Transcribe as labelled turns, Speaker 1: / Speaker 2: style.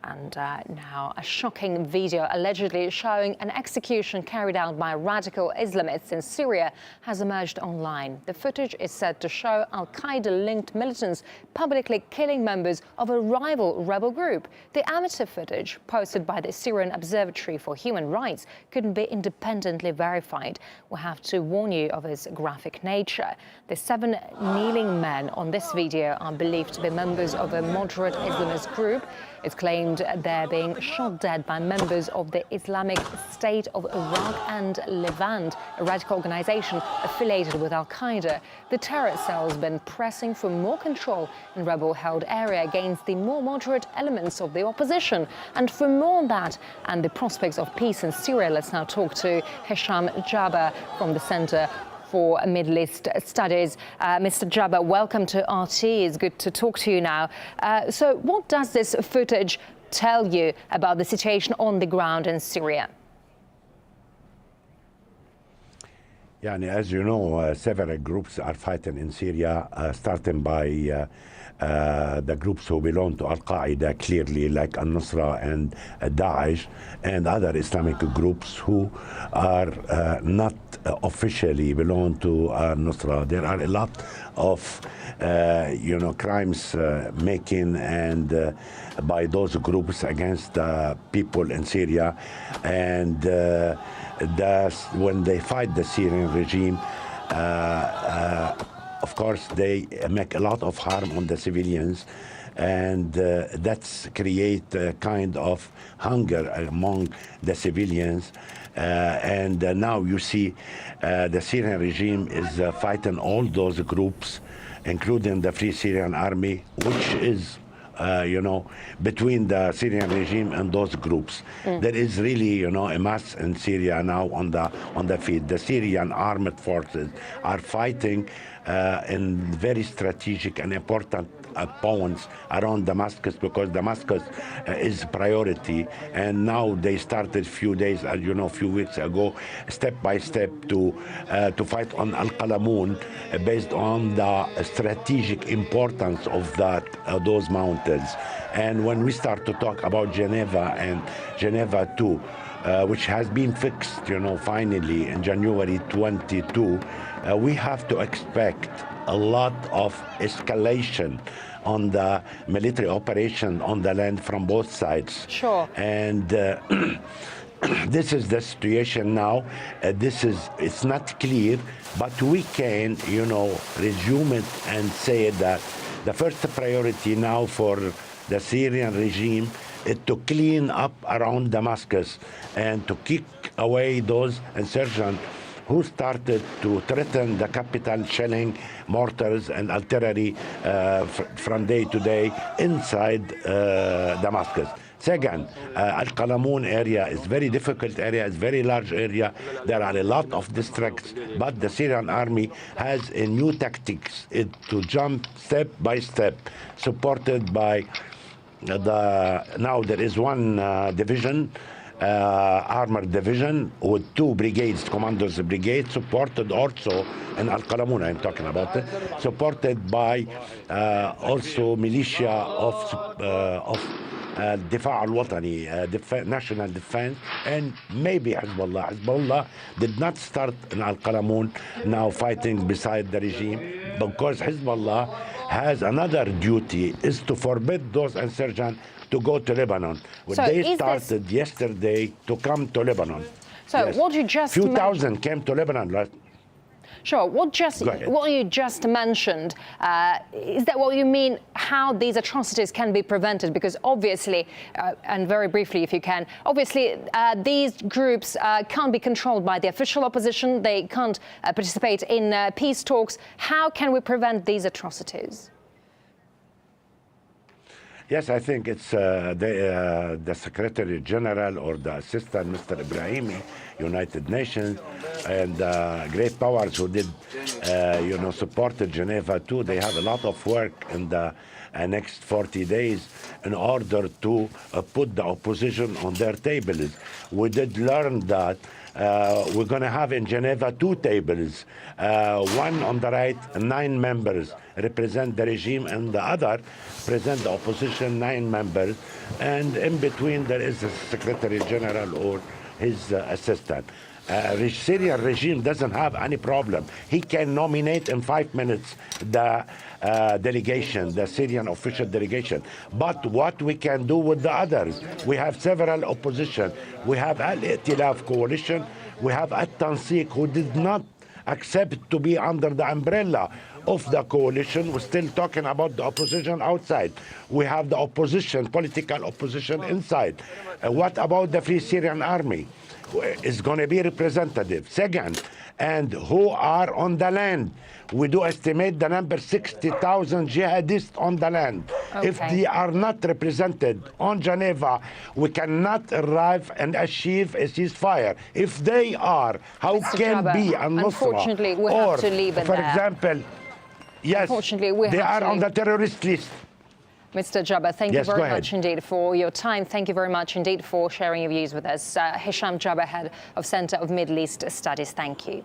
Speaker 1: And now a shocking video allegedly showing an execution carried out by radical Islamists in Syria has emerged online. The footage is said to show Al-Qaeda-linked militants publicly killing members of a rival rebel group. The amateur footage, posted by the Syrian Observatory for Human Rights, couldn't be independently verified. We have to warn you of its graphic nature. The 7 kneeling men on this video are believed to be members of a moderate Islamist group. It's claimed they're being shot dead by members of the Islamic State of Iraq and Levant, a radical organization affiliated with Al-Qaeda. The terror cell has been pressing for more control in rebel-held area against the more moderate elements of the opposition. And for more on that and the prospects of peace in Syria, let's now talk to Hisham Jaber from the Center for Middle East Studies. Mr. Jaber, welcome to RT. It's good to talk to you now. So what does this footage tell you about the situation on the ground in Syria?
Speaker 2: As you know, several groups are fighting in Syria, starting by the groups who belong to Al-Qaeda, clearly, like Al-Nusra and Daesh, and other Islamic groups who are not officially belong to Al-Nusra. There are a lot of, crimes making and by those groups against people in Syria, and when they fight the Syrian regime, of course, they make a lot of harm on the civilians, and that's create a kind of hunger among the civilians. And now you see the Syrian regime is fighting all those groups, including the Free Syrian Army, which is between the Syrian regime and those groups. There is really, a mass in Syria now on the field. The Syrian armed forces are fighting in very strategic and important points around Damascus, because Damascus is priority. And now they started few weeks ago, step by step to fight on Al-Qalamun, based on the strategic importance of those mountains. And when we start to talk about Geneva and Geneva 2, which has been fixed, finally in January 22, we have to expect a lot of escalation on the military operation on the land from both sides.
Speaker 1: Sure.
Speaker 2: And this is the situation now. It's not clear, but we can, resume it and say that the first priority now for the Syrian regime is to clean up around Damascus and to kick away those insurgents who started to threaten the capital, shelling mortars and artillery from day to day inside Damascus. Second, Al-Qalamun area is very difficult area, it's very large area. There are a lot of districts, but the Syrian army has a new tactics to jump step by step, supported by now there is one division, armored division with 2 brigades, commandos brigade, supported also in Al-Qalamun, I'm talking about it, supported by also militia of Difa al-Watani, national defense, and maybe Hezbollah. Hezbollah did not start in Al-Qalamun now fighting beside the regime, because Hezbollah has another duty, is to forbid those insurgents to go to Lebanon.
Speaker 1: So
Speaker 2: they started yesterday to come to Lebanon.
Speaker 1: So yes. What you just
Speaker 2: few thousand came to Lebanon.
Speaker 1: Sure. What you just mentioned, is that what you mean, how these atrocities can be prevented? Because obviously, and very briefly if you can, obviously these groups can't be controlled by the official opposition. They can't participate in peace talks. How can we prevent these atrocities?
Speaker 2: Yes, I think it's the Secretary General or the Assistant, Mr. Ibrahimi, United Nations, and great powers who did, supported Geneva too. They have a lot of work in the next 40 days in order to put the opposition on their tables. We did learn that We're going to have in Geneva 2 tables. One on the right, 9 members represent the regime, and the other present the opposition, 9 members. And in between there is a Secretary General or his assistant. Syrian regime doesn't have any problem. He can nominate in 5 minutes the delegation, the Syrian official delegation. But what we can do with the others? We have several opposition. We have Al-Itilaf coalition. We have At-Tansiq, who did not accept to be under the umbrella of the coalition. We're still talking about the opposition outside. We have the opposition, political opposition inside. What about the Free Syrian Army? Is going to be representative. Second, and who are on the land? We do estimate the number 60,000 jihadists on the land.
Speaker 1: Okay.
Speaker 2: If they are not represented on Geneva, we cannot arrive and achieve a ceasefire. If they are, how
Speaker 1: Mr.
Speaker 2: can
Speaker 1: Jaber,
Speaker 2: be a Nusra?
Speaker 1: unfortunately, we have to leave it
Speaker 2: for
Speaker 1: there.
Speaker 2: example, yes, they are on the terrorist list.
Speaker 1: Mr. Jaber, thank you
Speaker 2: Yes,
Speaker 1: very much indeed for your time. Thank you very much indeed for sharing your views with us. Hisham Jaber, head of Center of Middle East Studies. Thank you.